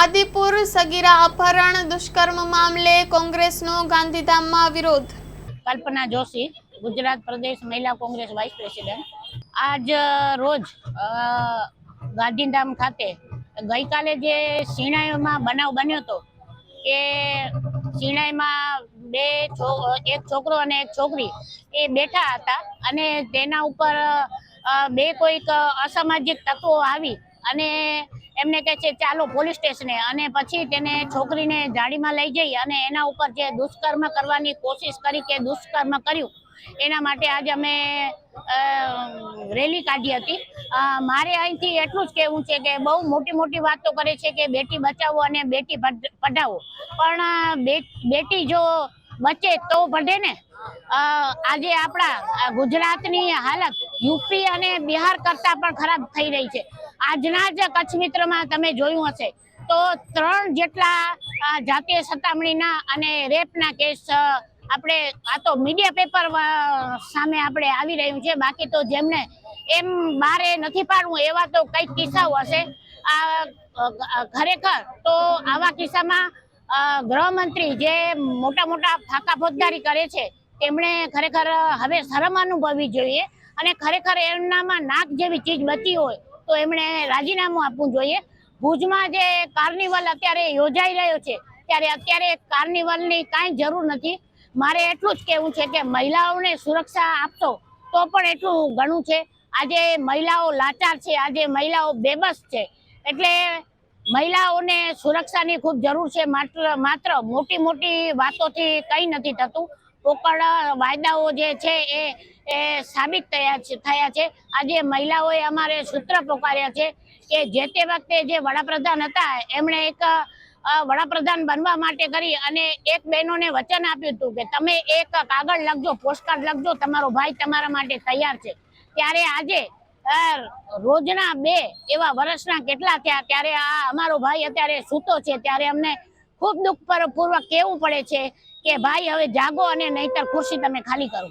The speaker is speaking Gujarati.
આદિપુર સગીરા અપહરણ દુષ્કર્મ મામલે કોંગ્રેસનો ગાંધીધામમાં વિરોધ। કલ્પના જોશી, ગુજરાત પ્રદેશ મહિલા કોંગ્રેસ વાઇસ પ્રેસિડેન્ટ। આજ રોજ ગાંધીધામ ખાતે ગઈકાલે જે શિણાઈમાં બનાવ બન્યો હતો કે શિણાઈમાં એક છોકરો અને એક છોકરી એ બેઠા હતા અને તેના ઉપર બે કોઈક અસામાજિક તત્વો આવી અને એમને કહે છે ચાલો પોલીસ સ્ટેશને, અને પછી તેને છોકરીને ગાડીમાં લઈ જઈ અને એના ઉપર જે દુષ્કર્મ કરવાની કોશિશ કરી કે દુષ્કર્મ કર્યું એના માટે આજે અમે રેલી કાઢી હતી। મારે અહીંથી એટલું જ કહેવું છે કે બહુ મોટી મોટી વાતો કરે છે કે બેટી બચાવો અને બેટી પઢાવો, પણ બેટી જો બચે તો ભળે ને। આજે આપણા ગુજરાતની હાલત યુપી અને બિહાર કરતા પણ ખરાબ થઈ રહી છે। આજના જ કચ્છ મિત્રમાં તમે જોયું હશે તો 3 જેટલા જાતીય સતામણીના અને રેપના કેસ આપણે આ તો મીડિયા પેપર સામે આપણે આવી રહ્યું છે। બાકી તો જેમને એમ બારે નથી પાડવું એવા તો કઈક કિસ્સાઓ હશે। ખરેખર તો આવા કિસ્સામાં ગૃહમંત્રી જે મોટા મોટા ફાંકા ફોજદારી કરે છે તેમણે ખરેખર હવે શરમ અનુભવવી જોઈએ અને ખરેખર એમનામાં નાક જેવી ચીજ બચી હોય તો એમણે રાજીનામું આપવું જોઈએ। ભુજમાં જે કાર્નિવલ અત્યારે યોજાઈ રહ્યો છે ત્યારે અત્યારે કાર્નિવલની કાંઈ જરૂર નથી। મારે એટલું જ કહેવું છે કે મહિલાઓને સુરક્ષા આપશો તો પણ એટલું ઘણું છે। આજે મહિલાઓ લાચાર છે, આજે મહિલાઓ બેબસ છે, એટલે મહિલાઓને સુરક્ષાની ખૂબ જરૂર છે। માત્ર મોટી મોટી વાતોથી કંઈ નથી થતું, પોકળ વાયદાઓ જે છે એ સાબિત થયા છે। આજે મહિલાઓએ અમારે સૂત્ર પોકાર્યા છે કે જે તે વખતે જે વડાપ્રધાન હતા એમણે એક વડાપ્રધાન બનવા માટે કરી અને એક બહેનોને વચન આપ્યું હતું કે તમે એક કાગળ લખજો, પોસ્ટકાર્ડ લખજો, તમારો ભાઈ તમારા માટે તૈયાર છે। ત્યારે આજે રોજના 2 એવા વર્ષના કેટલા થયા ત્યારે આ અમારો ભાઈ અત્યારે સૂતો છે ત્યારે અમને ખૂબ દુઃખ પૂર્વક કહેવું પડે છે કે ભાઈ હવે જાગો અને નહીતર ખુરશી તમે ખાલી કરો।